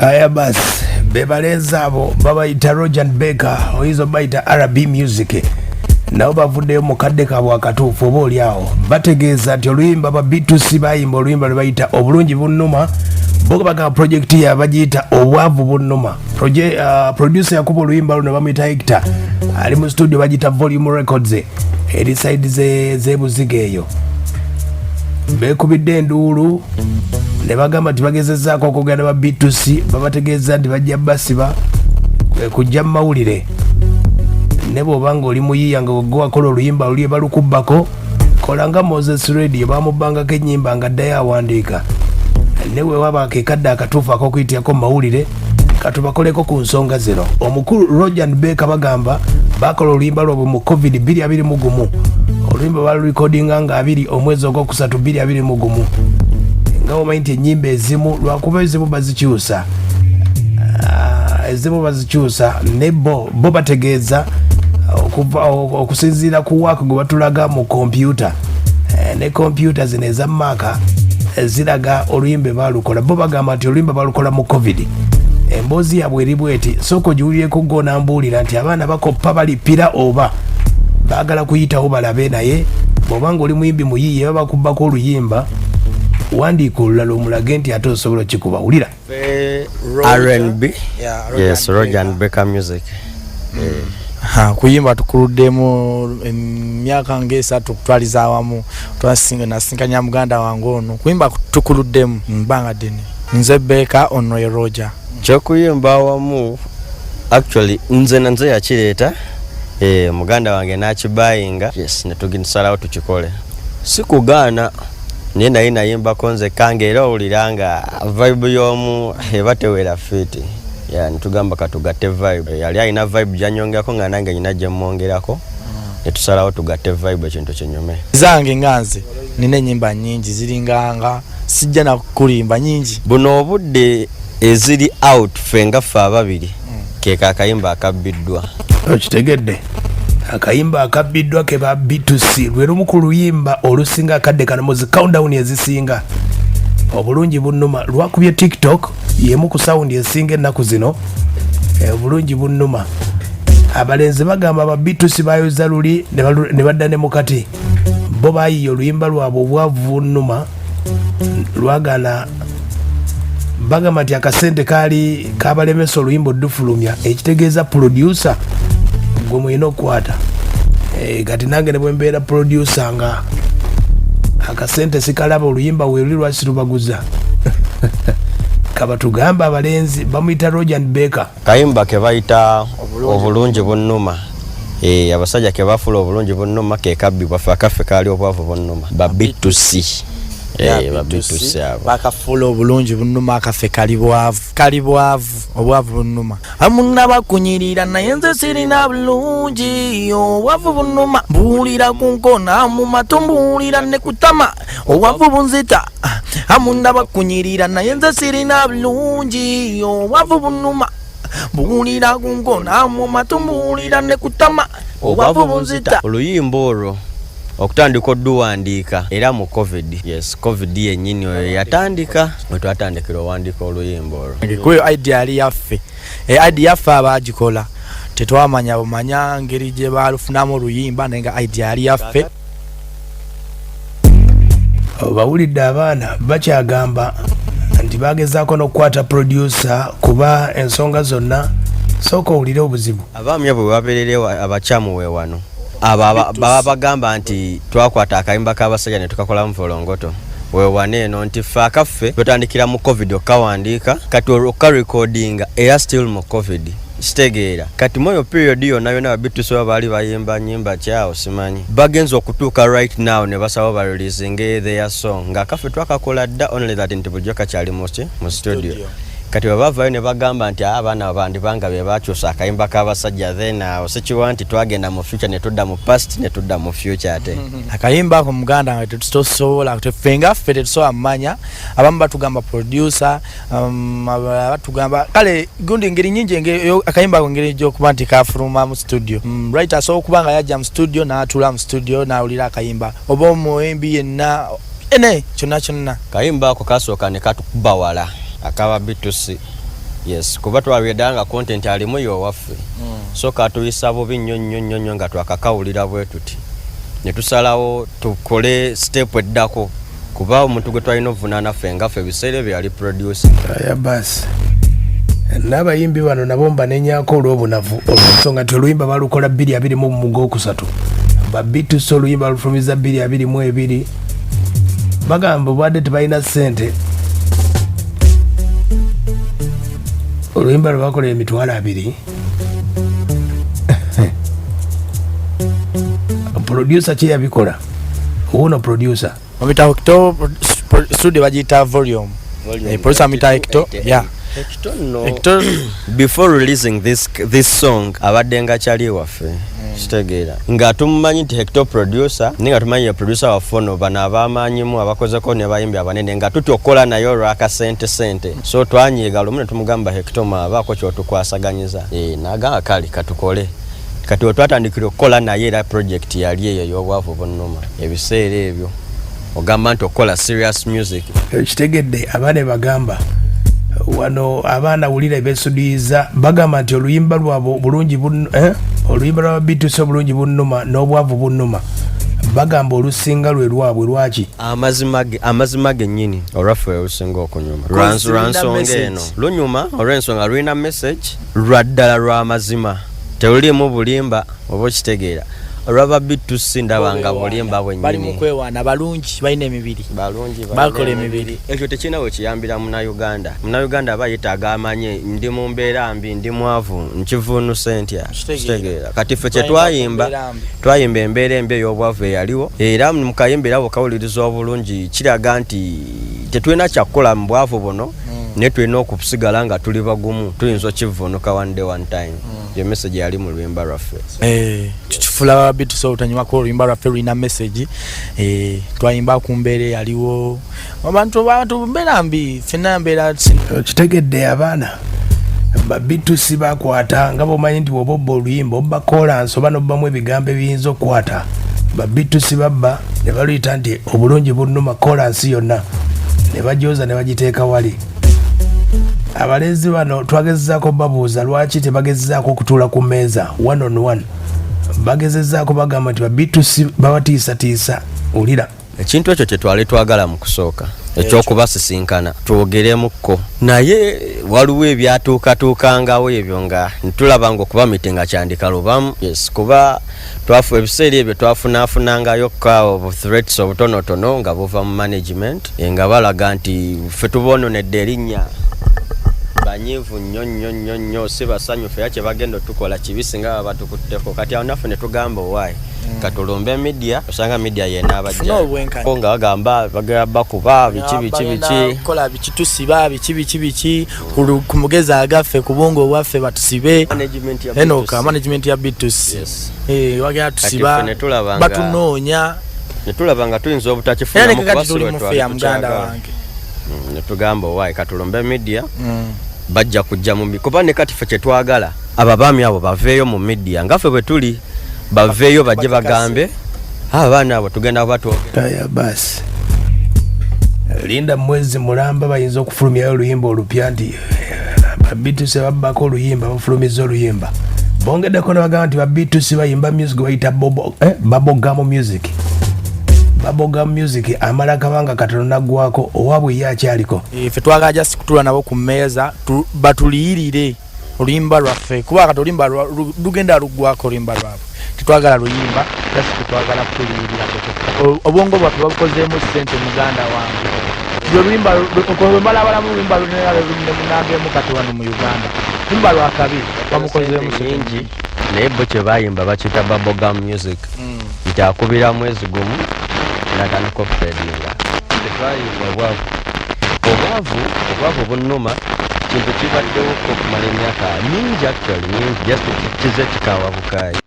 Aya basi bebalenza abo babayita Roger Baker oyizo bayita RB music nabo bavuddeyo mu kadde kaabwe akatuufu oba oli awo bategeeza nti oluyimba ba B2C bayimba oluyimba lwe bayita obulungi bunuma boga baga project ya bagiyita obwavu bunuma producer yakuba oluyimba luno bamuyita Hector ali mu studio bagiyita Volume Records eri side z'ebuziga eyo bekubidde enduulu ne bagamba nti bagezezzaako okugenda ba B2C babategeeza nti bajja basiba kujja mu mawulire ne bw'oba ng'oli muyiiya nga gwakola oluyimba luli balukubako kola nga Moses Radio bamubangako ennyimba nga ddayo awandiika ne bwe waba akekadde akatuufu ak'okuyitiyako mawulire katubakoleko ku nsonga zino omukulu Roger Baker bagamba bakola oluyimba lwabwe mu COVID 2021 oluyimba balurekodinga nga 2 omwezi ogwokusatu 2021 nga omanyi nti ennyimba ezimu lwakuba ezimu bazikyusa ne bo bategeeza okusinziira ku waaka gwe batulaga mu kompyuta ne kompyuta zino ezammaaka ziraga oluyimba balukola bo bagamba nti oluyimba balukola mu COVID emboozi yabwe eri bweti sooka ogiwulireko gonambuulira nti abaana bakoppa balipira oba baagala kuyitawo balabe naye bw'obanga oli muyimbi muyiiye baba bakubbako oluyimba wandiika olulala omulage nti ate osobola kikubawulira R&B yes Roger Baker music kuyimba tukuluddemu emyaka ng'esatu kutwaliza awamu nasinkanya muganda wange ono kuyimba tukuluddemu mbanga ddene nze Baker ono ye Roger kyokuyimba awamu actually nze yakireeta muganda wange nakibayinga yes netuginsalawo tukikole sikugaana naye naye nayimbako nze kange era owuliranga vibe y'omu eba tewera fiti netugamba katugatte vibe yali alina vibe gyanyongako nga nange nyina gyemmwongerako netusalawo tugatte vibe ekintu kinyume zange nganze nina ennyimba nnyingi ziringanga sijja nakulimba nyingi buno obudde eziri out ffe nga ffe ababiri keka akayimba akabbiddwa okitegedde akayimba akabbiddwa ke ba B2C lwe lumu ku luyimba olusinga akadde kano mu zi countdown ezisinga obulungi bunuma lwakubye TikTok yemu ku sound esinga ennaku zino obulungi bunuma abalenzi bagamba ba B2C bayoza luli ne badda ne mukati bo bayiye oluyimba lwabwe obwavu bunuma lwagana bagamba nti akasente kaali kabalemesa oluyimba oddufulumya ekitegeeza producer gwe mwina okukwata kati nange ne bwe mbeera producer nga akasente sikalaba oluyimba weeruli lwaki lubaguza kaba tugamba abalenzi bamuyita Roger Baker kayimba ke bayita obulungi bunnuma abasajja ke bafula obulungi bunnuma ke kabbibwa ffe akaffe kaali obwavu bunnuma ba B2C bakafula obulungi bunuma akaffe kali bwavu obwavu bunuma amuna bakunyirira naye nze sirina bulungi obwavu bunuma mbuulira ku nkona mu mato mbuulira ne kutama obwavu bunzita amuna bakunyirira naye nze sirina bulungi obwavu bunuma mbuulira ku nkona mu mato mbuulira ne kutama obwavu bunzita oluyimba olwo okutandika odduwandiika era mu COVID yes COVID yennyini oyo yatandika wetwatandikira owandiika oluyimba olwo kuyo idea yali yaffe idea yaffe abagikola tetwamanya bumanya ngeri gye balufunamu oluyimba naye nga idea yali yaffe bawulidde abaana bakyagamba nti bagezaako n'okukwata producer kuba ensonga zonna sooka owulire obuzibu abaami bwe babeerere abakyamu we wano baba bagamba nti twakwata akayimba k'abasajja ne tukakola mu volongoto weewane eno nti ffe akaffe twetandikira mu COVID okawandiika kati okarecordinga era still mu COVID kitegeera kati moyo period yonna B2C baali bayimba nnyimba kyawo simanyi bagenza okutuuka right now ne basaba bareleasinge their song nga akaffe twakakola dda only that nti bujjo kakyali mu studio kati babavayo ne bagamba nti abaana bandibanga be bakyusa akayimba k'abasajja then sikiwa nti twagenda mu future ne tudda mu past ne tudda mu future ate akayimba ako muganda nga tetusobola tufenga ffe tetusobola mmanya abamu batugamba producer batugamba kale gundi ngeri nyingi akayimba ako ngeri gy'okuba nti kafuluma mu studio right asobola okuba nga yajja mu studio n'atula mu studio n'awulira akayimba oba omuyimbi yenna kyonna kayimba ako kasooka ne katukuba wala akaba B2C yes kuba twalwedanga content alimu y'owaffe so katuyisa bubi nnyo nga twakakawulira bwe tuti ne tusalawo tukole step eddako kuba omuntu gwe twalina ovunaana ffe nga ffe biseera bye yali producer aya basi n'abayimbi bano nabo mbanenyaako olw'obunavu olw'ensonga nti oluyimba balukola 2 mu mugokusatu ba B2C oluyimba lufulumiza 2 bagamba obwadde tebalina ssente oluyimba lwebakola emitwalo 2 producer ki yabikola uno producer omita Hector studio bagita volume producer omita Hector yeah Hector before releasing this song abadde nga kyali waffe kitegeera nga tumumanyi nti Hector producer ninga tumanyi producer wa fono bana abamanyimu abakozeko ne bayimbi abanene nga tuti okola nayo raka sente so twanyiga lumu ne tumugamba Hector mabako kyotukwasaganyiza naga kali katukole kati otwatandikira okukola naye era project yali eyo y'obwavu bunnuma ebiseera ebyo ogamba nti okola serious music kitegedde abaana bagamba wano abaana wulira besudiza bagamba nti oluyimba lwabo bulungi oluyimba lwa B2C bulungi bunnuma n'obwavu bunnuma bagamba olusinga lwe lwabwe lwaki amazima gennyini olwaffe olusinga okunyuma lwansonga eno lunyuma olw'ensonga lulina message lwaddala lw'amazima terulimu bulimba oba okitegeera olwaba B2C ndabanga bulimba bwennyini bali mu kwewaana balungi balina emibiri bakola emibiri ekyo tekirina we kiyambira munauganda bayitaaga amanye ndi mu mbeera mbi ndi mwavu nkivuunuse ntya kitegeera kati ffe kye twayimba embeera embi ey'obwavu eyaliwo era mukayimbira bukawuliriza obulungi kiraga nti tetulina kyakukola mu bwavu buno naye tulina okusigala nga tuli bagumu tuyinza okivuunuka one day one time yo message yali mu luyimba lwaffe tukifula B2C olutanyumako oluyimba lwaffe lulina message twayimba ku mbeera yaliwo abantu mbeera mbi ffenna mbeera kitegedde abaana ba B2C bakwata nga bomanyi nti bwoba obba oluyimba obba kolansi oba nobbamu ebigambo ebiyinza okukwata ba B2C babba ne baluyita nti obulungi bunnuma kolansi yonna ne bajooza ne bagiteeka wali abalezi bano twagezezaako babuuza lwaki tebagezezaako okutuula ku mmeeza 1-on-1 bagezezaako bagamba nti ba B2C babatiisatiisa ulira ekintu ekyo kyetwali twagala mu kusooka ekyokubasisinkana twogeremukko naye waliwo ebyatuukatuukangawo ebyo nga ntulabanga okuba miti nga kyandika lubamu yes kuba ebiseera ebyo twafunaafunangayo ka threats obutonotono nga buva mu management nga balaga nti ffe tuboononedde erinnya banyivu nnyo si basanyufu era kye bagenda tukola kibi singa baba batukutteko kati awo naffe ne tugamba owaayi katulumbe media osanga media yena abajja nga bagamba bagera bakuba biki kola bikitusiba biki ku mugezi agaffe ku bungo bwaffe batusibe management ya B2C wagera tusiba batunoonya ne tulaba nga tuyinza obutakifuna mu kubasula muganda wange ne tugamba owaayi katulumbe media bajja kujja mu kuba ne kati ffe kye twagala ababaami abo baveeyo mu media nga ffe bwe tuli baveeyo bajje bagambe abaana abo tugenda batwogera basi linda mwezi mulamba bayinza okufulumyayo oluyimba olupya nti B2C babbako oluyimba bafulumiza oluyimba bongeddeko ne bagamba nti ba B2C bayimba music bayita bubblegum music amala kabanga katono naggwako owaabwe ye akyaliko ffe twagala just kutula nabo ku mmeeza batuliyirire oluyimba lwaffe kuba kati oluyimba lugenda luggwako oluyimba lwabwe tetwagala luyimba just tetwagala kutuliyirira obwongo bwaffe babukozeemu ssente muganda wange oluyimba lwemalabalamu oluyimba lunemunangeemu kati wano mu Uganda oluyimba lwakabi bamukozeemu nyingi naye bo kye bayimba bakiyita bubblegum music nti akubira mwezi gumu naganako fedinga tetwayimba obwavu bunnuma kintu kibaddewo okumala emyaka mingi actually mingi just kize kikawa bukayi